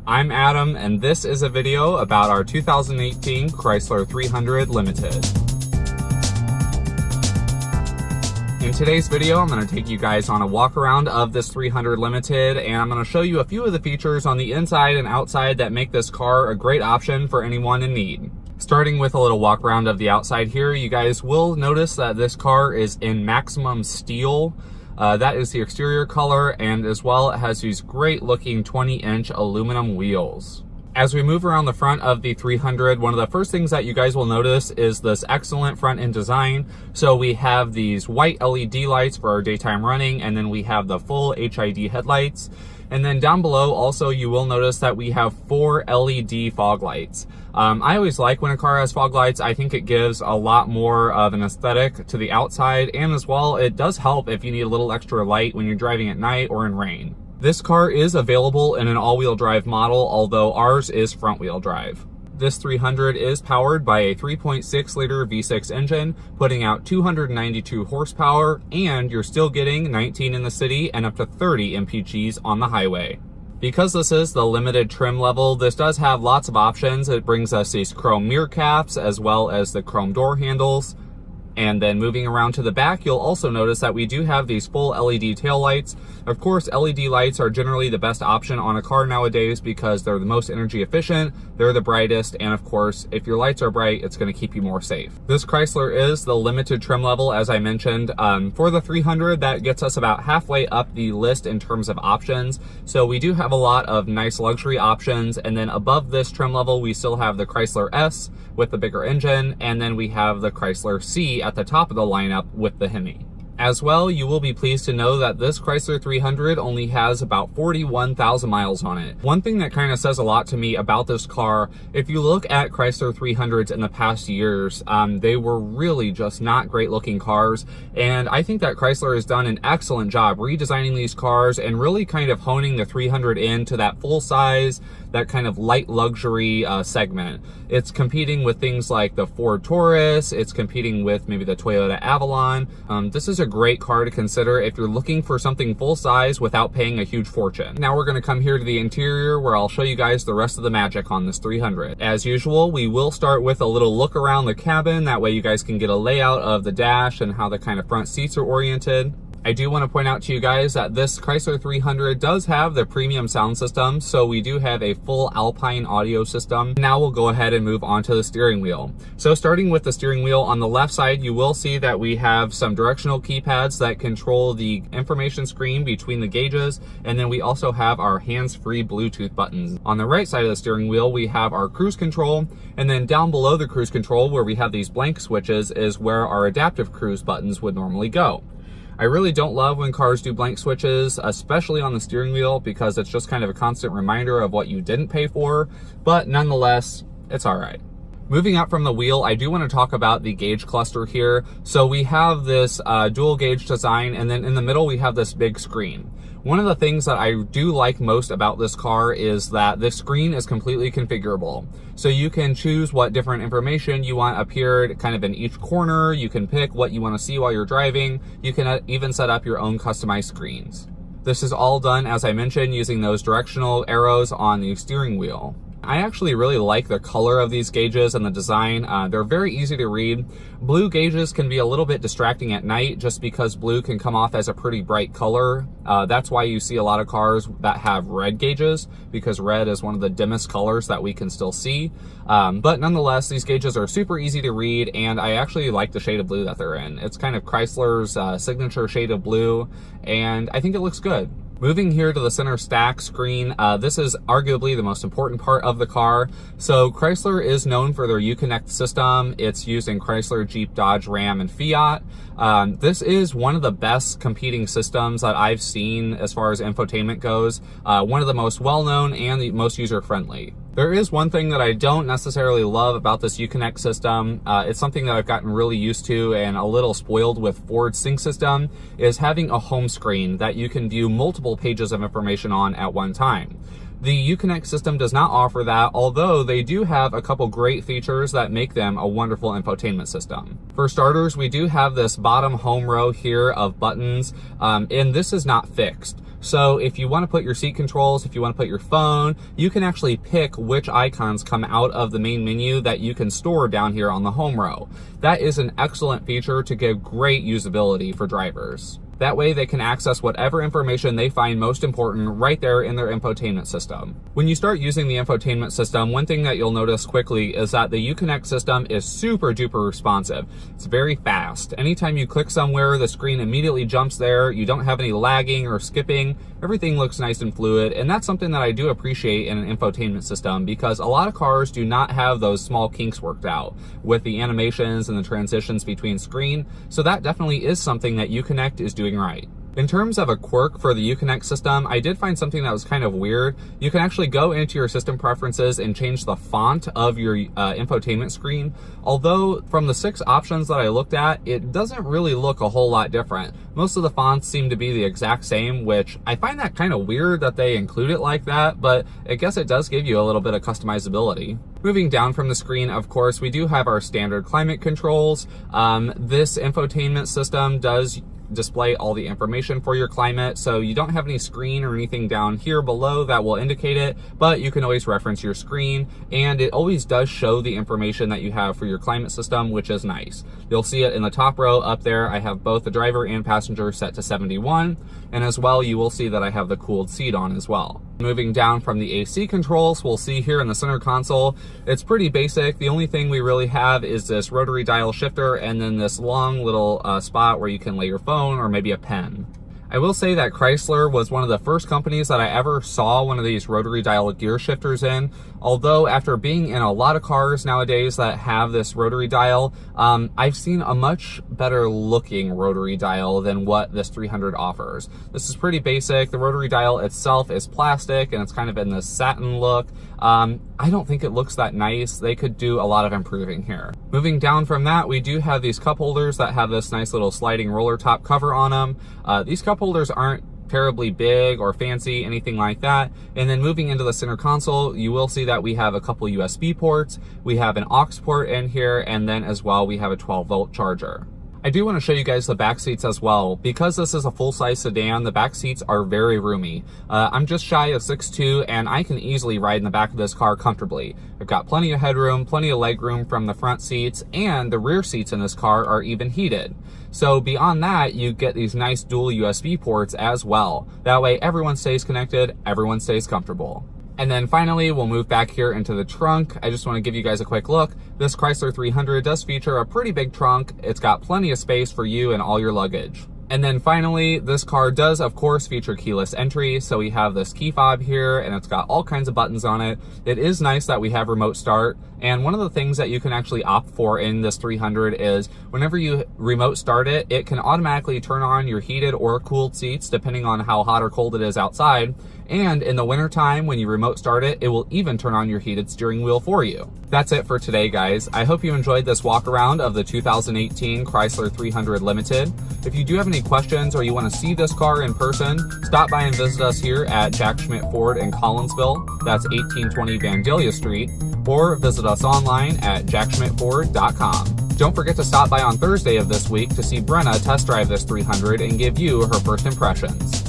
I'm Adam, and this is a video about our 2018 Chrysler 300 Limited. In today's video, I'm going to take you guys on a walk around of this 300 Limited, and I'm going to show you a few of the features on the inside and outside that make this car a great option for anyone in need. Starting with a little walk around of the outside here, you guys will notice that this car is in maximum steel. That is the exterior color, and as well it has these great looking 20-inch aluminum wheels. As we move around the front of the 300, one of the first things that you guys will notice is this excellent front end design. So we have these white LED lights for our daytime running, and then we have the full HID headlights. And then down below also you will notice that we have 4 LED fog lights. I always like when a car has fog lights. I think it gives a lot more of an aesthetic to the outside, and as well it does help if you need a little extra light when you're driving at night or in rain. This car is available in an all-wheel drive model, although ours is front-wheel drive. This 300 is powered by a 3.6 liter V6 engine, putting out 292 horsepower, and you're still getting 19 in the city and up to 30 mpgs on the highway. Because this is the limited trim level, this does have lots of options. It brings us these chrome mirror caps as well as the chrome door handles. And then moving around to the back, you'll also notice that we do have these full LED taillights. Of course, LED lights are generally the best option on a car nowadays because they're the most energy efficient, they're the brightest, and of course, if your lights are bright, it's going to keep you more safe. This Chrysler is the limited trim level, as I mentioned. For the 300, that gets us about halfway up the list in terms of options. So we do have a lot of nice luxury options, and then above this trim level, we still have the Chrysler S with the bigger engine, and then we have the Chrysler C at the top of the lineup with the Hemi. As well, you will be pleased to know that this Chrysler 300 only has about 41,000 miles on it. One thing that kind of says a lot to me about this car, if you look at Chrysler 300s in the past years, they were really just not great looking cars, and I think that Chrysler has done an excellent job redesigning these cars and really kind of honing the 300 into that full size, that kind of light luxury segment. It's competing with things like the Ford Taurus, it's competing with maybe the Toyota Avalon. This is a great car to consider if you're looking for something full size without paying a huge fortune. Now we're going to come here to the interior where I'll show you guys the rest of the magic on this 300. As usual, we will start with a little look around the cabin. That way you guys can get a layout of the dash and how the kind of front seats are oriented. I do want to point out to you guys that this Chrysler 300 does have the premium sound system, so we do have a full Alpine audio system. Now we'll go ahead and move on to the steering wheel. So starting with the steering wheel, on the left side, you will see that we have some directional keypads that control the information screen between the gauges, and then we also have our hands-free Bluetooth buttons. On the right side of the steering wheel, we have our cruise control, and then down below the cruise control, where we have these blank switches, is where our adaptive cruise buttons would normally go. I really don't love when cars do blank switches, especially on the steering wheel, because it's just kind of a constant reminder of what you didn't pay for, but nonetheless, it's all right. Moving up from the wheel, I do want to talk about the gauge cluster here. So we have this dual gauge design, and then in the middle we have this big screen. One of the things that I do like most about this car is that this screen is completely configurable. So you can choose what different information you want appeared kind of in each corner. You can pick what you want to see while you're driving. You can even set up your own customized screens. This is all done, as I mentioned, using those directional arrows on the steering wheel. I actually really like the color of these gauges and the design. They're very easy to read. Blue gauges can be a little bit distracting at night just because blue can come off as a pretty bright color. That's why you see a lot of cars that have red gauges, because red is one of the dimmest colors that we can still see. But nonetheless, these gauges are super easy to read, and I actually like the shade of blue that they're in. It's kind of Chrysler's signature shade of blue, and I think it looks good. Moving here to the center stack screen, this is arguably the most important part of the car. So Chrysler is known for their Uconnect system. It's used in Chrysler, Jeep, Dodge, Ram, and Fiat. This is one of the best competing systems that I've seen as far as infotainment goes. One of the most well-known and the most user-friendly. There is one thing that I don't necessarily love about this Uconnect system. It's something that I've gotten really used to and a little spoiled with Ford's Sync system, is having a home screen that you can view multiple pages of information on at one time. The Uconnect system does not offer that, although they do have a couple great features that make them a wonderful infotainment system. For starters, we do have this bottom home row here of buttons, and this is not fixed. So if you want to put your seat controls, if you want to put your phone, you can actually pick which icons come out of the main menu that you can store down here on the home row. That is an excellent feature to give great usability for drivers. That way they can access whatever information they find most important right there in their infotainment system. When you start using the infotainment system, one thing that you'll notice quickly is that the Uconnect system is super duper responsive. It's very fast. Anytime you click somewhere, the screen immediately jumps there. You don't have any lagging or skipping. Everything looks nice and fluid, and that's something that I do appreciate in an infotainment system, because a lot of cars do not have those small kinks worked out with the animations and the transitions between screen. So that definitely is something that Uconnect is doing right. In terms of a quirk for the Uconnect system, I did find something that was kind of weird. You can actually go into your system preferences and change the font of your infotainment screen. Although from the 6 options that I looked at, it doesn't really look a whole lot different. Most of the fonts seem to be the exact same, which I find that kind of weird that they include it like that, but I guess it does give you a little bit of customizability. Moving down from the screen, of course, we do have our standard climate controls. This infotainment system does display all the information for your climate, so you don't have any screen or anything down here below that will indicate it, but you can always reference your screen, and it always does show the information that you have for your climate system, which is nice. You'll see it in the top row up there. I have both the driver and passenger set to 71, and as well you will see that I have the cooled seat on as well. Moving down from the AC controls, we'll see here in the center console, it's pretty basic. The only thing we really have is this rotary dial shifter and then this long little spot where you can lay your phone or maybe a pen. I will say that Chrysler was one of the first companies that I ever saw one of these rotary dial gear shifters in. Although after being in a lot of cars nowadays that have this rotary dial, I've seen a much better looking rotary dial than what this 300 offers. This is pretty basic. The rotary dial itself is plastic and it's kind of in this satin look. I don't think it looks that nice. They could do a lot of improving here. Moving down from that, we do have these cup holders that have this nice little sliding roller top cover on them. These cup holders aren't terribly big or fancy, anything like that. And then moving into the center console, you will see that we have a couple USB ports. We have an aux port in here, and then as well, we have a 12-volt charger. I do want to show you guys the back seats as well. Because this is a full-size sedan, the back seats are very roomy. I'm just shy of 6'2", and I can easily ride in the back of this car comfortably. I've got plenty of headroom, plenty of leg room from the front seats, and the rear seats in this car are even heated. So beyond that, you get these nice dual USB ports as well. That way everyone stays connected, everyone stays comfortable. And then finally, we'll move back here into the trunk. I just want to give you guys a quick look. This Chrysler 300 does feature a pretty big trunk. It's got plenty of space for you and all your luggage. And then finally, this car does, of course, feature keyless entry. So we have this key fob here, and it's got all kinds of buttons on it. It is nice that we have remote start. And one of the things that you can actually opt for in this 300 is whenever you remote start it, it can automatically turn on your heated or cooled seats, depending on how hot or cold it is outside. And in the wintertime, when you remote start it, it will even turn on your heated steering wheel for you. That's it for today, guys. I hope you enjoyed this walk around of the 2018 Chrysler 300 Limited. If you do have any questions or you want to see this car in person, stop by and visit us here at Jack Schmitt Ford in Collinsville. That's 1820 Vandalia Street. Or visit us online at jackschmittford.com. Don't forget to stop by on Thursday of this week to see Brenna test drive this 300 and give you her first impressions.